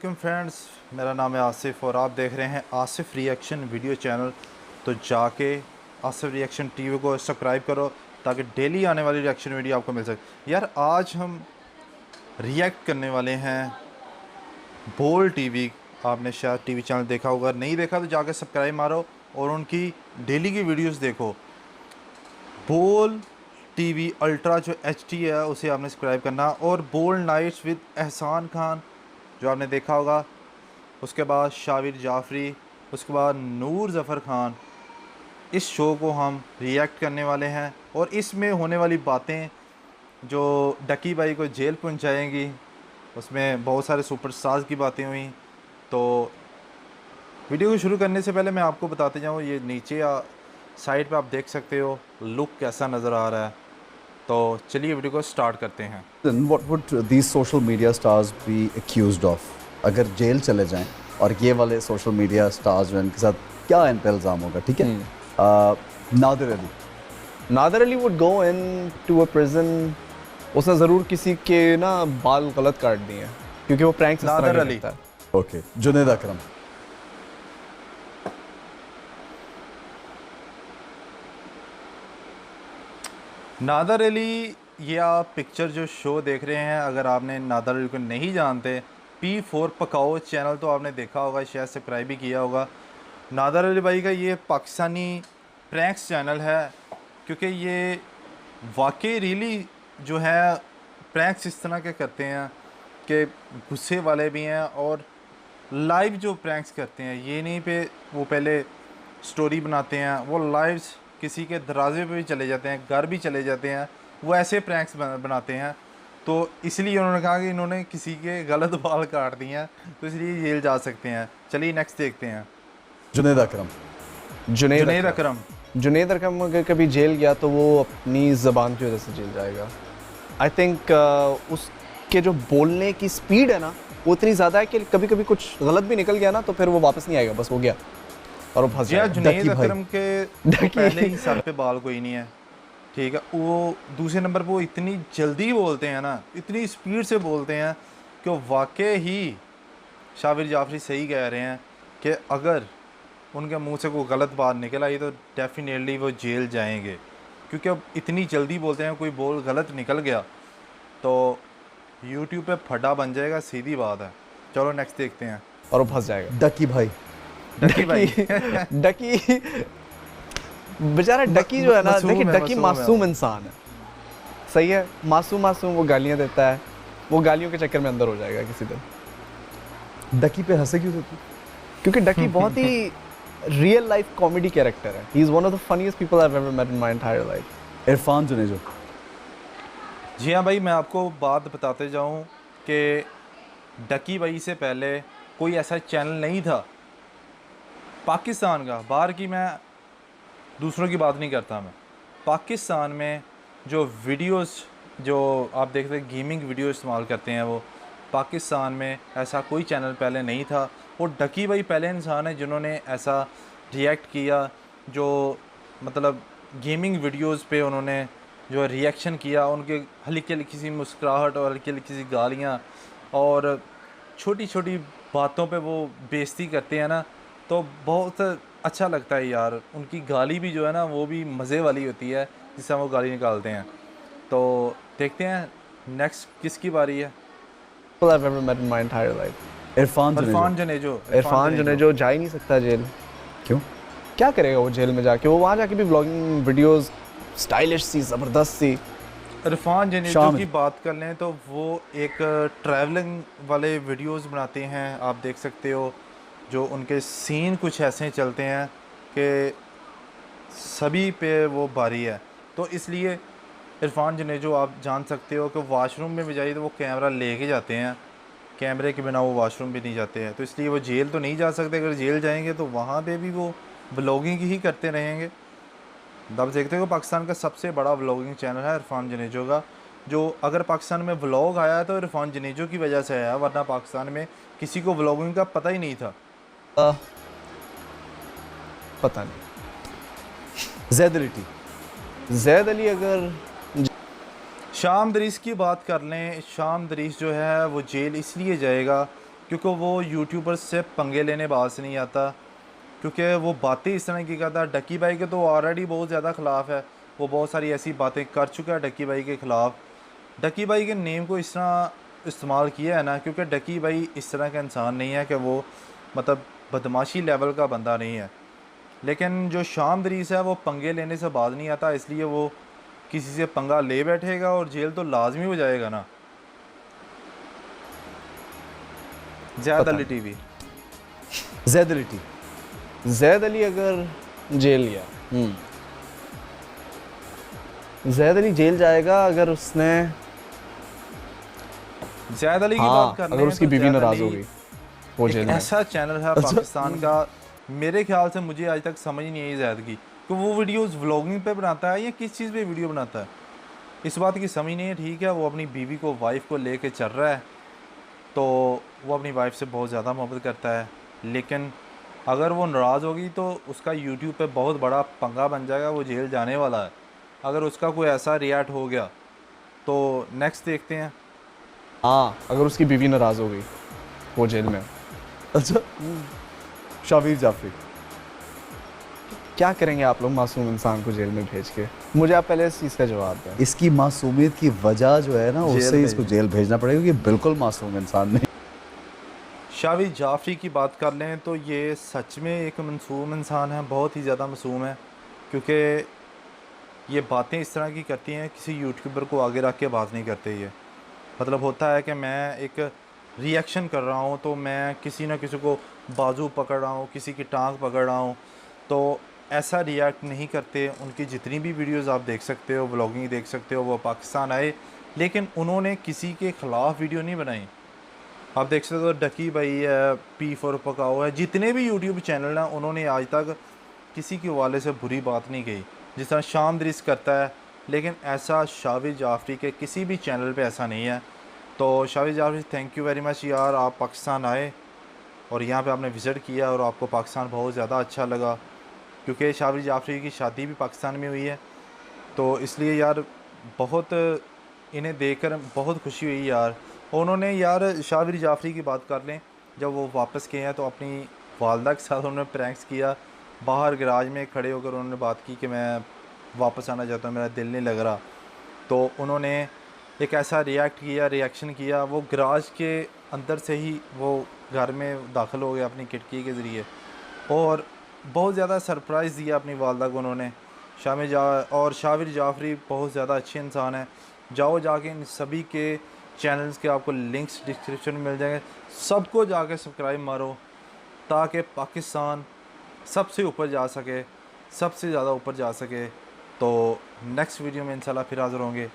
वालेकुम फ्रेंड्स, मेरा नाम है आसिफ और आप देख रहे हैं आसिफ रिएक्शन वीडियो चैनल। तो जाके आसिफ रिएक्शन टीवी को सब्सक्राइब करो ताकि डेली आने वाली रिएक्शन वीडियो आपको मिल सके। यार आज हम रिएक्ट करने वाले हैं बोल टीवी। आपने शायद टीवी चैनल देखा होगा, नहीं देखा तो जाके सब्सक्राइब मारो और उनकी डेली की वीडियोस देखो। बोल टीवी अल्ट्रा जो HD है उसे आपने सब्सक्राइब करना, और बोल्ड नाइट्स विद एहसान खान जो आपने देखा होगा, उसके बाद शाविर जाफरी, उसके बाद नूर ज़फ़र खान। इस शो को हम रिएक्ट करने वाले हैं और इसमें होने वाली बातें जो डकी भाई को जेल पहुंचाएंगी, उसमें बहुत सारे सुपरस्टार्स की बातें हुई। तो वीडियो को शुरू करने से पहले मैं आपको बताते जाऊँ, ये नीचे साइड पे आप देख सकते हो लुक कैसा नज़र आ रहा है। तो चलिए वीडियो को स्टार्ट करते हैं। What would these social media stars be accused of? अगर जेल चले जाएं और ये वाले सोशल मीडिया स्टार्स जो इनके साथ क्या इन पे इल्ज़ाम होगा, ठीक है? Nader Ali would go into a prison. उसने ज़रूर किसी के ना बाल गलत काट दिए हैं क्योंकि वो प्रैंक्स इस तरह नादर के अली। करता है। ओके, जुनैद अकरम। नादर अली, ये आप पिक्चर जो शो देख रहे हैं, अगर आपने नादर अली को नहीं जानते, P4 पकाओ चैनल तो आपने देखा होगा, शायद सब्सक्राइब भी किया होगा। नादर अली भाई का ये पाकिस्तानी प्रैंक्स चैनल है, क्योंकि ये वाकई रियली जो है प्रैंक्स इस तरह के करते हैं कि गुस्से वाले भी हैं और लाइव जो प्रैंक्स करते हैं, ये नहीं पे वो पहले स्टोरी बनाते हैं, वो लाइव किसी के दरवाजे पे भी चले जाते हैं, घर भी चले जाते हैं, वो ऐसे प्रैंक्स बनाते हैं। तो इसलिए उन्होंने कहा कि इन्होंने किसी के गलत बाल काट दिए हैं तो इसलिए जेल जा सकते हैं। चलिए नेक्स्ट देखते हैं। जुनैद अकरम। जुनैद अकरम। जुनैद अकरम अगर कभी जेल गया तो वो अपनी ज़बान की वजह से जेल जाएगा। आई थिंक उसके जो बोलने की स्पीड है ना वो इतनी ज़्यादा है कि कभी कभी कुछ गलत भी निकल गया ना तो फिर वो वापस नहीं आएगा, बस हो गया और वो फंस जाएगा। जुनैद अकरम के पहले ही सर पे बाल कोई नहीं है, ठीक है। वो दूसरे नंबर पे वो इतनी जल्दी बोलते हैं ना, इतनी स्पीड से बोलते हैं कि वाकई ही शाविर जाफरी सही कह रहे हैं कि अगर उनके मुंह से कोई गलत बात निकल आई तो डेफिनेटली वो जेल जाएंगे, क्योंकि अब इतनी जल्दी बोलते हैं, कोई बोल गलत निकल गया तो यूट्यूब पे फटा बन जाएगा, सीधी बात है। चलो नेक्स्ट देखते हैं। और वो फंस जाएगा। डकी भाई। डकी भाई डकी बेचारा डकी जो है ना, देखिए डकी मासूम इंसान है, सही है, मासूम वो गालियां देता है, वो गालियों के चक्कर में अंदर हो जाएगा किसी दिन। डकी पे हंसे क्यों होती? क्योंकि डकी बहुत ही रियल लाइफ कॉमेडी कैरेक्टर है। He is one of the funniest people I have ever met in my entire life. Irfan Junejo. जी हाँ भाई, मैं आपको बात बताते जाऊँ कि डकी भाई से पहले कोई ऐसा चैनल नहीं था पाकिस्तान का, बाहर की मैं दूसरों की बात नहीं करता, मैं पाकिस्तान में जो वीडियोस जो आप देखते हैं गेमिंग वीडियो इस्तेमाल करते हैं, वो पाकिस्तान में ऐसा कोई चैनल पहले नहीं था। और डकी भाई पहले इंसान है जिन्होंने ऐसा रिएक्ट किया, जो मतलब गेमिंग वीडियोस पे उन्होंने जो रिएक्शन किया, उनके हल्की हल्की सी मुस्कुराहट और हल्की हल्की सी गालियाँ और छोटी छोटी बातों पे वो बेइज्जती करते हैं ना, तो बहुत अच्छा लगता है यार। उनकी गाली भी जो है ना वो भी मज़े वाली होती है जिससे वो गाली निकालते हैं। तो देखते हैं नेक्स्ट किसकी बारी है। इरफान जनेजो जा ही नहीं सकता जेल। क्यों? क्या करेगा वो जेल में जाके? वो वहाँ जाके भी व्लॉगिंग वीडियोस स्टाइलिश सी, ज़बरदस्त सी। इरफान जनेजो की बात कर लें तो वो एक ट्रैवलिंग वाले वीडियोस बनाते हैं, आप देख सकते हो, जो उनके सीन कुछ ऐसे चलते हैं कि सभी पे वो भारी है। तो इसलिए इरफान जनेजो आप जान सकते हो कि वाशरूम में भी जाइए तो वो कैमरा लेके जाते हैं, कैमरे के बिना वो वाशरूम भी नहीं जाते हैं। तो इसलिए वो जेल तो नहीं जा सकते, अगर जेल जाएंगे तो वहाँ पे भी वो व्लॉगिंग ही करते रहेंगे। आप देखते हो पाकिस्तान का सबसे बड़ा व्लॉगिंग चैनल है इरफान जनेजो का, जो अगर पाकिस्तान में व्लॉग आया तो इरफान जनेजो की वजह से आया, वरना पाकिस्तान में किसी को व्लॉगिंग का पता ही नहीं था। पता नहीं। जैद अली अगर शाम दरीस की बात कर लें, शाम दरीस जो है वो जेल इसलिए जाएगा क्योंकि वो यूट्यूबर से पंगे लेने बात से नहीं आता, क्योंकि वो बातें इस तरह की करता है। डक्की भाई के तो ऑलरेडी बहुत ज़्यादा ख़िलाफ़ है, वो बहुत सारी ऐसी बातें कर चुका है डक्की भाई के ख़िलाफ़। डक्की भाई के नेम को इस तरह इस्तेमाल किया है ना, क्योंकि डक्की भाई इस तरह का इंसान नहीं है कि वो मतलब बदमाशी लेवल का बंदा नहीं है। लेकिन जो शाम दरीस है वो पंगे लेने से बाज नहीं आता, इसलिए वो किसी से पंगा ले बैठेगा और जेल तो लाजमी हो जाएगा ना। ज़ैद अली टीवी। जैद अली टी। जैद अली अगर जेल गया, जैद अली जेल जाएगा अगर उसने, ज़ैद अली की हाँ, बात कर अगर लें उसकी तो बीवी ज़ैद नाराज अली हो गई वो जेल एक में। ऐसा चैनल है पाकिस्तान का, मेरे ख्याल से मुझे आज तक समझ नहीं आई ज़ैद की कि वो वीडियोस व्लॉगिंग पे बनाता है या किस चीज़ पे वीडियो बनाता है, इस बात की समझ नहीं है। ठीक है, वो अपनी बीवी को, वाइफ को लेके चल रहा है, तो वो अपनी वाइफ से बहुत ज़्यादा मोहब्बत करता है, लेकिन अगर वो नाराज़ होगी तो उसका यूट्यूब पे बहुत बड़ा पंगा बन जाएगा, वो जेल जाने वाला है अगर उसका कोई ऐसा रिएक्ट हो गया। तो नेक्स्ट देखते हैं। हाँ, अगर उसकी बीवी नाराज हो गई वो जेल में, अच्छा, शावीर जाफरी। क्या करेंगे आप लोग मासूम इंसान को जेल में भेज के? मुझे आप पहले इस चीज़ का जवाब दें। इसकी मासूमियत की वजह जो है ना, जेल उससे भेज इसको जेल भेजना पड़ेगा, क्योंकि बिल्कुल मासूम इंसान नहीं। शावीर जाफरी की बात कर लें तो ये सच में एक मासूम इंसान है, बहुत ही ज़्यादा मासूम है, क्योंकि ये बातें इस तरह की करती हैं, किसी यूट्यूबर को आगे रख के बात नहीं करते। ये मतलब होता है कि मैं एक रिएक्शन कर रहा हूँ तो मैं किसी न किसी को बाजू पकड़ रहा हूँ, किसी की टांग पकड़ रहा हूँ, तो ऐसा रिएक्ट नहीं करते। उनकी जितनी भी वीडियोस आप देख सकते हो, व्लॉगिंग देख सकते हो, वो पाकिस्तान आए लेकिन उन्होंने किसी के ख़िलाफ़ वीडियो नहीं बनाई। आप देख सकते हो डकी भाई है, P4 पकाओ है, जितने भी यूट्यूब चैनल हैं उन्होंने आज तक किसी के वाले से बुरी बात नहीं कही, जिस तरह शाम दरिस करता है। लेकिन ऐसा शावीर जाफरी के किसी भी चैनल पे ऐसा नहीं है। तो Shavir Jafri, thank you very much यार, आप पाकिस्तान आए और यहाँ पे आपने विज़िट किया और आपको पाकिस्तान बहुत ज़्यादा अच्छा लगा, क्योंकि शावीर जाफरी की शादी भी पाकिस्तान में हुई है, तो इसलिए यार बहुत इन्हें देखकर बहुत खुशी हुई यार। और उन्होंने यार शावीर जाफरी की बात कर लें, जब वो वापस गए हैं तो अपनी वालदा के साथ उन्होंने प्रैंक्स किया, बाहर गराज में खड़े होकर उन्होंने बात की कि मैं वापस आना चाहता हूँ, मेरा दिल नहीं लग रहा। तो उन्होंने एक ऐसा रिएक्शन किया, वो गराज के अंदर से ही वो घर में दाखिल हो गए अपनी खिड़की के ज़रिए, और बहुत ज़्यादा सरप्राइज़ दिया अपनी वालदा को उन्होंने। और शावीर जाफरी बहुत ज़्यादा अच्छे इंसान हैं। जाओ जाके इन सभी के चैनल्स के आपको लिंक्स डिस्क्रिप्शन में मिल जाएंगे, सबको जाके सब्सक्राइब मारो ताकि पाकिस्तान सबसे ऊपर जा सके, सबसे ज़्यादा ऊपर जा सके। तो नेक्स्ट वीडियो में इंशाल्लाह फिर हाज़िर होंगे।